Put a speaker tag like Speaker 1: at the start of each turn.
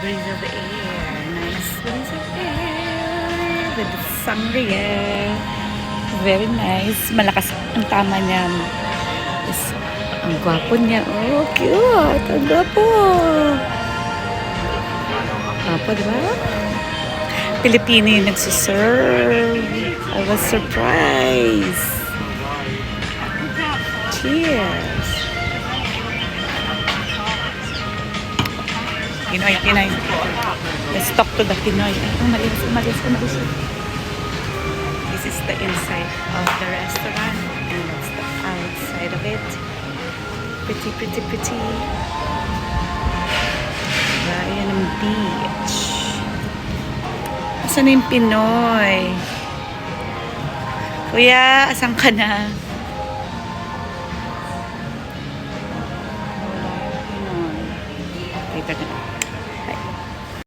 Speaker 1: breeze of the air. Nice breeze of air with the sangria. Very nice. Malakas ang tama niya. Yes. Ang gwapo niya. Oh, cute. Ang gwapo. Gwapo, diba? Pilipino yung nagsiserve. I was surprised. Cheers. Pinoy, Pinoy. Let's talk to the Pinoy. Umalis. This is the inside of the restaurant and that's the outside of it. Pretty. Ayan ang beach. Asan na yung Pinoy? Kuya, asan ka na?